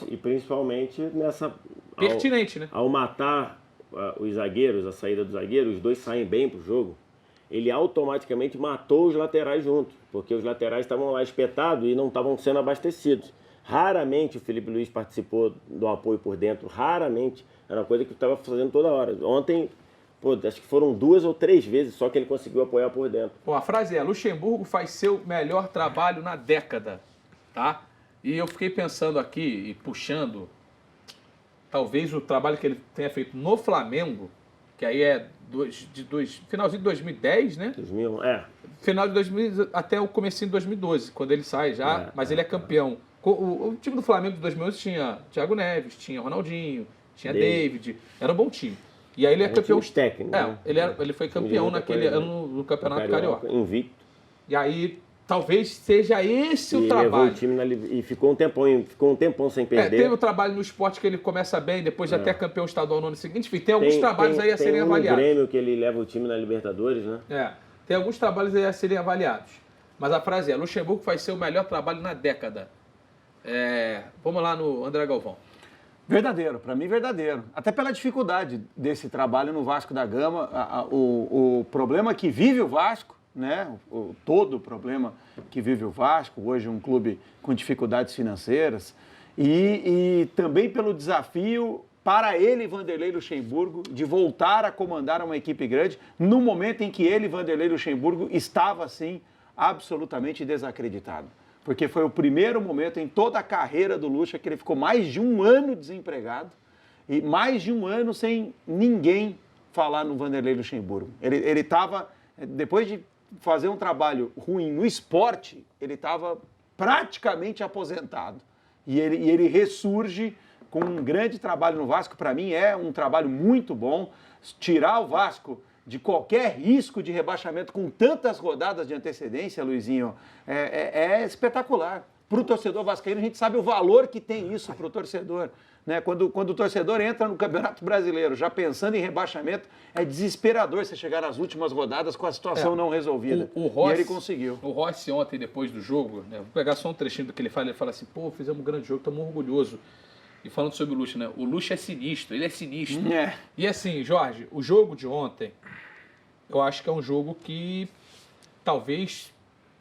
E principalmente nessa... Pertinente, né? Ao matar os zagueiros, a saída dos zagueiros, os dois saem bem pro jogo, ele automaticamente matou os laterais juntos, porque os laterais estavam lá espetados e não estavam sendo abastecidos. Raramente o Felipe Luiz participou do apoio por dentro, raramente. Era uma coisa que estava fazendo toda hora. Ontem, acho que foram 2 ou 3 vezes só que ele conseguiu apoiar por dentro. Bom, a frase é: Luxemburgo faz seu melhor trabalho na década, tá? E eu fiquei pensando aqui e puxando, talvez o trabalho que ele tenha feito no Flamengo, que aí é finalzinho de 2010, né? 2001, Final de 2000 até o comecinho de 2012, quando ele sai já, mas ele é campeão. O time do Flamengo de 2011 tinha Thiago Neves, tinha Ronaldinho, tinha David, era um bom time. E aí ele é campeão. Técnico, né? Ele foi campeão naquele ano no Campeonato Carioca. Invicto. E aí talvez seja esse o trabalho. Levou o time e ficou um tempão sem perder. Teve o trabalho no esporte que ele começa bem, depois já até campeão estadual no ano seguinte. Enfim, tem alguns trabalhos aí a serem avaliados. Tem o Grêmio que ele leva o time na Libertadores, né? Tem alguns trabalhos aí a serem avaliados. Mas a frase é: Luxemburgo faz seu melhor trabalho na década. Vamos lá no André Galvão. Verdadeiro, para mim verdadeiro. Até pela dificuldade desse trabalho no Vasco da Gama, o problema que vive o Vasco, né? Todo o problema que vive o Vasco, hoje um clube com dificuldades financeiras, e também pelo desafio para ele, Vanderlei Luxemburgo, de voltar a comandar uma equipe grande no momento em que ele, Vanderlei Luxemburgo, estava, assim, absolutamente desacreditado. Porque foi o primeiro momento em toda a carreira do Luxa que ele ficou mais de 1 ano desempregado e mais de 1 ano sem ninguém falar no Vanderlei Luxemburgo. Ele estava, depois de fazer um trabalho ruim no esporte, ele estava praticamente aposentado. E ele ressurge com um grande trabalho no Vasco. Para mim é um trabalho muito bom. Tirar o Vasco de qualquer risco de rebaixamento com tantas rodadas de antecedência, Luizinho, é espetacular. Para o torcedor vascaíno, a gente sabe o valor que tem isso para o torcedor. Né? Quando o torcedor entra no Campeonato Brasileiro já pensando em rebaixamento, é desesperador você chegar nas últimas rodadas com a situação não resolvida. E ele conseguiu. O Rossi ontem, depois do jogo, né, vou pegar só um trechinho do que ele fala assim: fizemos um grande jogo, estamos orgulhosos. E falando sobre o Lucha, né? O Lucha é sinistro, ele é sinistro. E assim, Jorge, o jogo de ontem, eu acho que é um jogo que talvez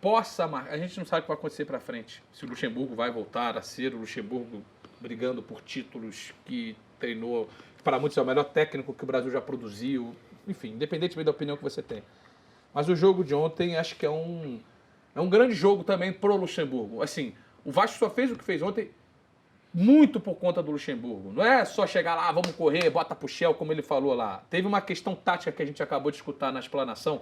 possa marcar. A gente não sabe o que vai acontecer para frente. Se o Luxemburgo vai voltar a ser o Luxemburgo brigando por títulos que treinou, para muitos é o melhor técnico que o Brasil já produziu. Enfim, independentemente da opinião que você tem. Mas o jogo de ontem acho que é um grande jogo também pro Luxemburgo. Assim, o Vasco só fez o que fez ontem muito por conta do Luxemburgo. Não é só chegar lá, vamos correr, bota pro Shell, como ele falou lá. Teve uma questão tática que a gente acabou de escutar na explanação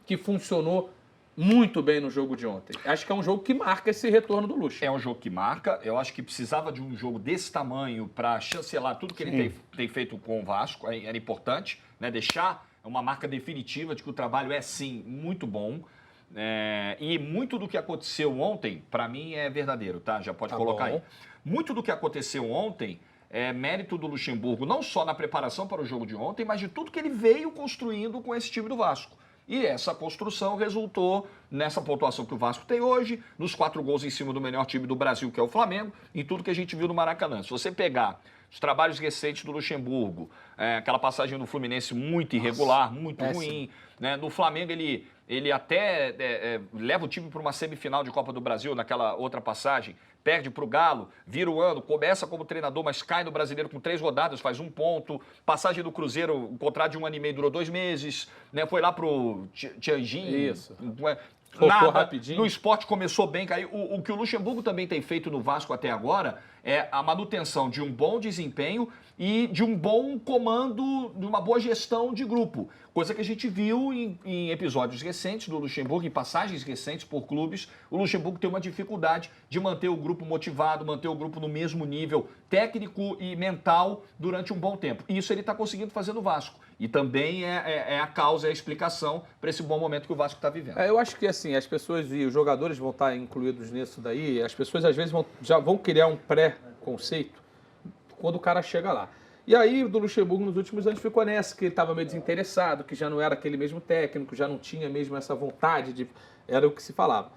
que funcionou muito bem no jogo de ontem. Acho que é um jogo que marca esse retorno do Luxa. É um jogo que marca. Eu acho que precisava de um jogo desse tamanho para chancelar tudo que ele tem feito com o Vasco. Era importante, né? Deixar uma marca definitiva de que o trabalho é, sim, muito bom. E muito do que aconteceu ontem, para mim, é verdadeiro, tá? Já pode colocar aí. Muito do que aconteceu ontem é mérito do Luxemburgo, não só na preparação para o jogo de ontem, mas de tudo que ele veio construindo com esse time do Vasco. E essa construção resultou nessa pontuação que o Vasco tem hoje, nos 4 gols em cima do melhor time do Brasil, que é o Flamengo, e tudo que a gente viu no Maracanã. Se você pegar os trabalhos recentes do Luxemburgo, aquela passagem do Fluminense muito irregular, muito ruim, né? No Flamengo ele até leva o time para uma semifinal de Copa do Brasil, naquela outra passagem, perde para o Galo, vira o ano, começa como treinador, mas cai no Brasileiro com 3 rodadas, faz 1 ponto. Passagem do Cruzeiro, um contrato de 1 ano e meio, durou 2 meses, né? Foi lá pro Tianjin. Isso. Nada, rapidinho. no esporte começou bem, caiu. O que o Luxemburgo também tem feito no Vasco até agora é a manutenção de um bom desempenho e de um bom comando, de uma boa gestão de grupo. Coisa que a gente viu em episódios recentes do Luxemburgo, em passagens recentes por clubes. O Luxemburgo tem uma dificuldade de manter o grupo motivado, manter o grupo no mesmo nível técnico e mental durante um bom tempo. E isso ele está conseguindo fazer no Vasco. E também é a causa, é a explicação para esse bom momento que o Vasco está vivendo. Eu acho que assim, as pessoas e os jogadores vão estar incluídos nisso daí, as pessoas às vezes já vão criar um pré-conceito quando o cara chega lá. E aí, do Luxemburgo, nos últimos anos, ficou nessa, que ele estava meio desinteressado, que já não era aquele mesmo técnico, já não tinha mesmo essa vontade de... Era o que se falava.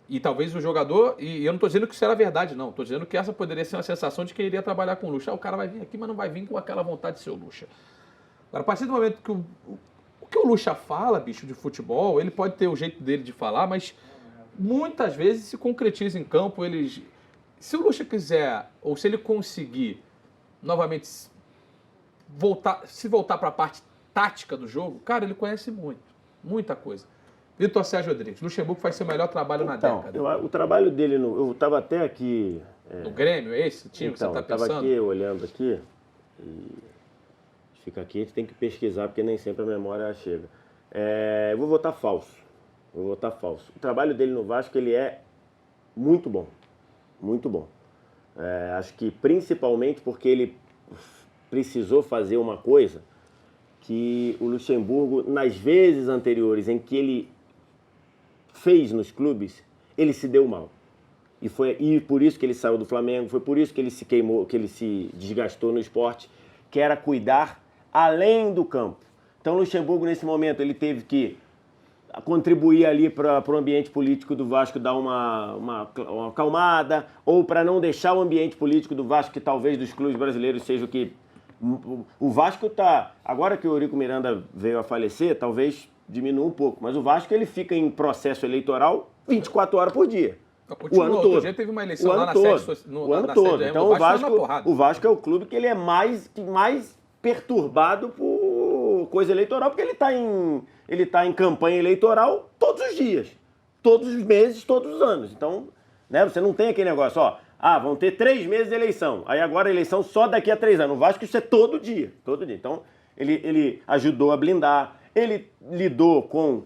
E talvez o jogador, e eu não estou dizendo que isso era verdade, não. Estou dizendo que essa poderia ser uma sensação de que ele iria trabalhar com o Lucha. O cara vai vir aqui, mas não vai vir com aquela vontade de ser o Lucha. Agora, a partir do momento que o que o Lucha fala, bicho, de futebol, ele pode ter o jeito dele de falar, mas muitas vezes se concretiza em campo. Se o Lucha quiser, ou se ele conseguir novamente se voltar para a parte tática do jogo, cara, ele conhece muita coisa. Vitor Sérgio Rodrigues, Luxemburgo faz seu melhor trabalho na década. O trabalho dele, eu estava até aqui... No Grêmio, é esse time que você está pensando? Eu estava aqui, olhando aqui, e fica aqui, a gente tem que pesquisar, porque nem sempre a memória chega. Eu vou votar falso. O trabalho dele no Vasco, ele é muito bom. Muito bom. Acho que principalmente porque ele precisou fazer uma coisa que o Luxemburgo, nas vezes anteriores em que ele fez nos clubes, ele se deu mal. E por isso que ele saiu do Flamengo, foi por isso que ele se queimou, que ele se desgastou no esporte, que era cuidar além do campo. Então o Luxemburgo, nesse momento, ele teve que contribuir ali para o ambiente político do Vasco dar uma acalmada, ou para não deixar o ambiente político do Vasco, que talvez dos clubes brasileiros seja o que... O Vasco está... Agora que o Eurico Miranda veio a falecer, talvez diminua um pouco, mas o Vasco ele fica em processo eleitoral 24 horas por dia. O ano todo. Dia teve uma eleição lá na sede. O ano todo. Então o Vasco é o clube que ele é mais perturbado por coisa eleitoral, porque ele tá em campanha eleitoral todos os dias, todos os meses, todos os anos. Então, né, você não tem aquele negócio, vão ter 3 meses de eleição, aí agora a eleição só daqui a 3 anos. O Vasco isso é todo dia. Então, ele ajudou a blindar, ele lidou com...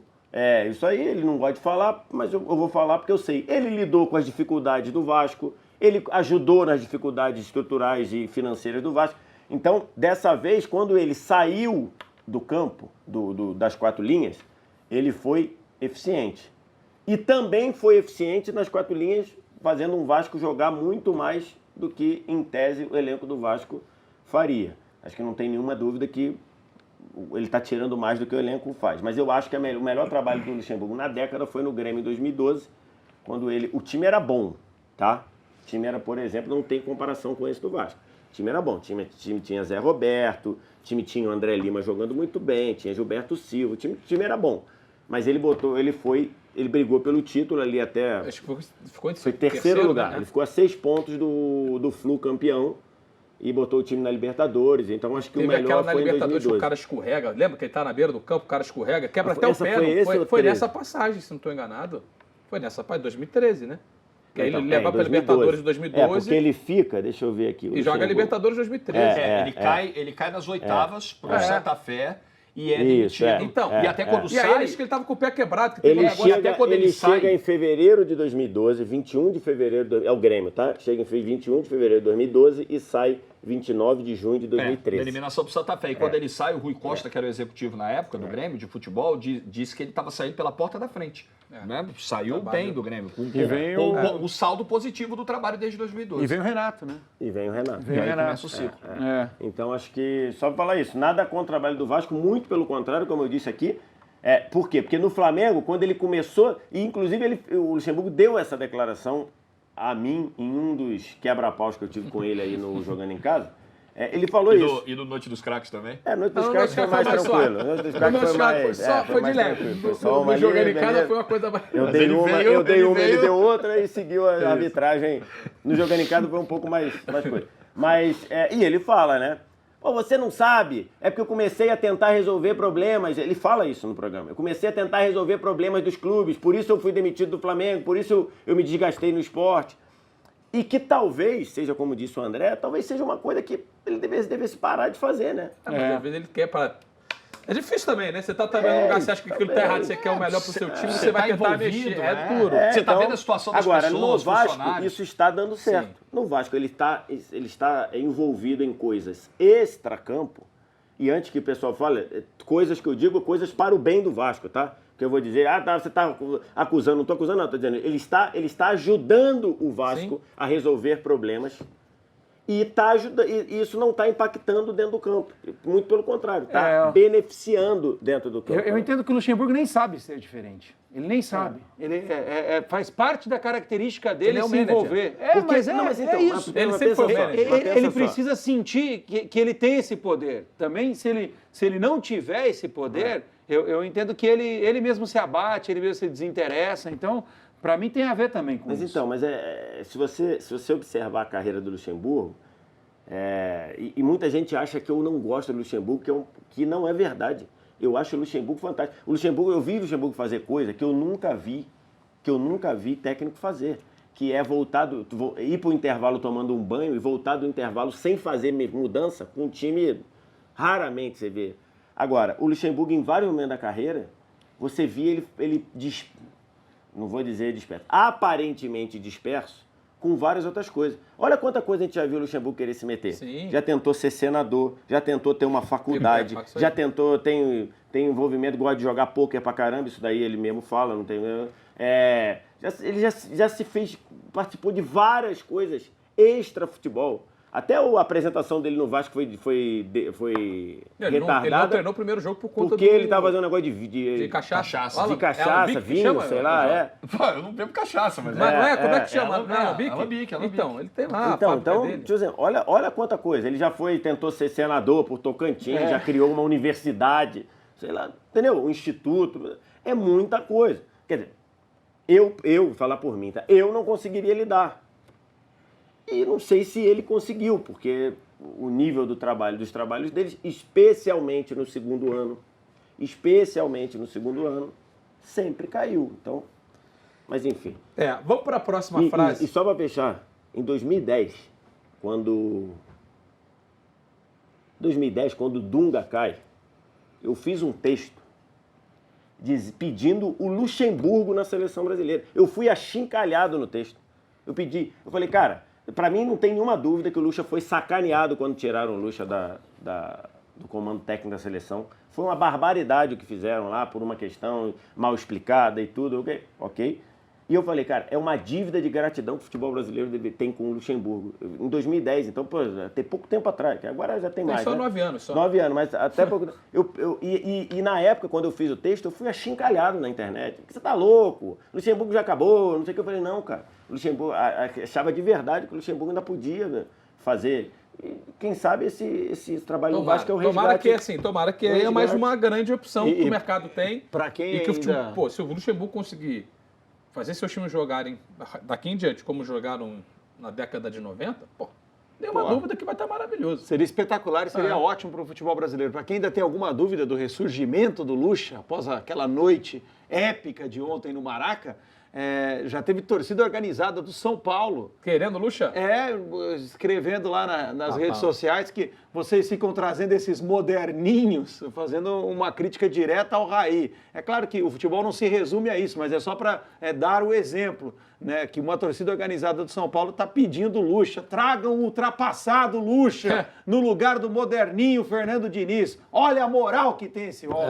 isso aí ele não gosta de falar, mas eu vou falar porque eu sei. Ele lidou com as dificuldades do Vasco, ele ajudou nas dificuldades estruturais e financeiras do Vasco. Então, dessa vez, quando ele saiu do campo, das 4 linhas, ele foi eficiente. E também foi eficiente nas 4 linhas, fazendo um Vasco jogar muito mais do que, em tese, o elenco do Vasco faria. Acho que não tem nenhuma dúvida que ele está tirando mais do que o elenco faz. Mas eu acho que o melhor trabalho do Luxemburgo na década foi no Grêmio em 2012, quando o time era bom, tá? O time era, por exemplo, não tem comparação com esse do Vasco. O time era bom, o time tinha Zé Roberto, o time tinha o André Lima jogando muito bem, tinha Gilberto Silva, o time era bom. Mas ele brigou pelo título ali até... Acho que ficou foi terceiro lugar. Né? Ele ficou a 6 pontos do Flu campeão e botou o time na Libertadores. Então acho que o melhor foi em 2012. Libertadores que o cara escorrega. Lembra que ele tá na beira do campo, o cara escorrega, quebra até o pé. Foi nessa passagem, se não estou enganado. Foi nessa passagem, 2013, né? Que aí ele leva para a Libertadores de 2012. Porque ele fica, deixa eu ver aqui. E joga a Libertadores de 2013. Ele cai nas oitavas pro Santa Fé e é demitido. Então, e até quando sai... E aí ele disse que ele estava com o pé quebrado. Que ele chega em fevereiro de 2012, 21 de fevereiro... É o Grêmio, tá? Chega em 21 de fevereiro de 2012 e sai 29 de junho de 2013. Da eliminação pro Santa Fé. E quando ele sai, o Rui Costa, que era o executivo na época do Grêmio, de futebol, disse que ele estava saindo pela porta da frente. Né? Saiu bem do Grêmio. Com o saldo positivo do trabalho desde 2012. E vem o Renato, né? E vem o Renato. E aí começa o ciclo. Então, acho que, só para falar isso, nada contra o trabalho do Vasco, muito pelo contrário, como eu disse aqui. Por quê? Porque no Flamengo, quando ele começou, e inclusive o Luxemburgo deu essa declaração a mim em um dos quebra-paus que eu tive com ele aí no Jogando em Casa. Ele falou isso. E no Noite dos Craques também? Noite dos Craques foi mais tranquilo. Noite dos Craques foi mais... Foi de leve. No Jogando em Casa foi uma coisa mais... Eu dei uma, ele deu outra e seguiu a arbitragem. No Jogando em Casa foi um pouco mais coisa. Mas, e ele fala, né? Você não sabe, é porque eu comecei a tentar resolver problemas. Ele fala isso no programa. Eu comecei a tentar resolver problemas dos clubes, por isso eu fui demitido do Flamengo, por isso eu me desgastei no esporte. E que talvez, seja como disse o André, talvez seja uma coisa que ele devesse parar de fazer, né? Mas às vezes ele quer para... É difícil também, né? Você tá trabalhando num lugar, você acha que aquilo tá errado, você quer o melhor pro seu time, você vai tentar mexer. É duro. Você tá vendo a situação das pessoas, no Vasco, isso está dando certo. Sim. No Vasco, ele está envolvido em coisas extra-campo. E antes que o pessoal fale, coisas que eu digo, coisas para o bem do Vasco, tá? Que eu vou dizer, você está acusando, não estou acusando, não, estou dizendo, ele está ajudando o Vasco a resolver problemas E isso não está impactando dentro do campo. Muito pelo contrário, está beneficiando dentro do campo. Eu entendo que o Luxemburgo nem sabe ser diferente. Ele nem sabe. Ele faz parte da característica dele se envolver. Isso. Ele sempre foi ele precisa sentir que ele tem esse poder. Também, se ele não tiver esse poder, eu entendo que ele mesmo se abate, ele mesmo se desinteressa. Então, para mim, tem a ver também com isso. Mas se você observar a carreira do Luxemburgo, e muita gente acha que eu não gosto do Luxemburgo, que não é verdade. Eu acho o Luxemburgo fantástico. Eu vi o Luxemburgo fazer coisa que eu nunca vi técnico fazer. Que é ir para o intervalo tomando um banho e voltar do intervalo sem fazer mudança com um time, raramente você vê. Agora, o Luxemburgo, em vários momentos da carreira, você via ele não vou dizer disperso, aparentemente disperso, com várias outras coisas. Olha quanta coisa a gente já viu o Luxemburgo querer se meter. Sim. Já tentou ser senador, já tentou ter uma faculdade, já tentou, tem envolvimento, gosta de jogar pôquer pra caramba, isso daí ele mesmo fala, não tem... ele já se fez, participou de várias coisas extra futebol. Até a apresentação dele no Vasco foi retardada. Ele não treinou o primeiro jogo por conta porque ele estava fazendo um negócio de cachaça. De cachaça, vinho, sei lá, Pô, eu não bebo cachaça, mas... Como é que chama? Não é alambique? Então, ele tem lá Então, deixa eu dizer, olha quanta coisa. Ele já tentou ser senador por Tocantins, já criou uma universidade, sei lá, entendeu? Um instituto, é muita coisa. Quer dizer, eu vou falar por mim, tá? Eu não conseguiria lidar. E não sei se ele conseguiu, porque o nível dos trabalhos deles, especialmente no segundo ano, sempre caiu. Então, mas enfim. Vamos para a próxima frase. E só para fechar, em 2010, quando o Dunga cai, eu fiz um texto pedindo o Luxemburgo na seleção brasileira. Eu fui achincalhado no texto. Eu falei, cara, para mim não tem nenhuma dúvida que o Luxa foi sacaneado quando tiraram o Luxa do comando técnico da seleção. Foi uma barbaridade o que fizeram lá, por uma questão mal explicada e tudo, ok? E eu falei, cara, é uma dívida de gratidão que o futebol brasileiro tem com o Luxemburgo. Em 2010, então, tem pouco tempo atrás, que agora já tem mais, só 9 anos. 9 anos, mas até pouco... E na época, quando eu fiz o texto, eu fui achincalhado na internet. Você tá louco? O Luxemburgo já acabou, não sei o que. Eu falei, não, cara. O Luxemburgo achava de verdade que o Luxemburgo ainda podia fazer... E quem sabe esse trabalho no Vasco é o resgate. Tomara que é mais uma grande opção que o mercado tem. Para quem que ainda... se o Luxemburgo conseguir fazer seus times jogarem daqui em diante como jogaram na década de 90, nenhuma dúvida que vai estar maravilhoso. Seria espetacular e seria ótimo para o futebol brasileiro. Para quem ainda tem alguma dúvida do ressurgimento do Luxa, após aquela noite épica de ontem no Maraca, já teve torcida organizada do São Paulo. Querendo Luxa? Escrevendo lá nas redes sociais que vocês ficam trazendo esses moderninhos, fazendo uma crítica direta ao Raí. É claro que o futebol não se resume a isso, mas é só para dar o exemplo, né, que uma torcida organizada do São Paulo está pedindo Luxa. Tragam o ultrapassado Luxa no lugar do moderninho Fernando Diniz. Olha a moral que tem esse homem.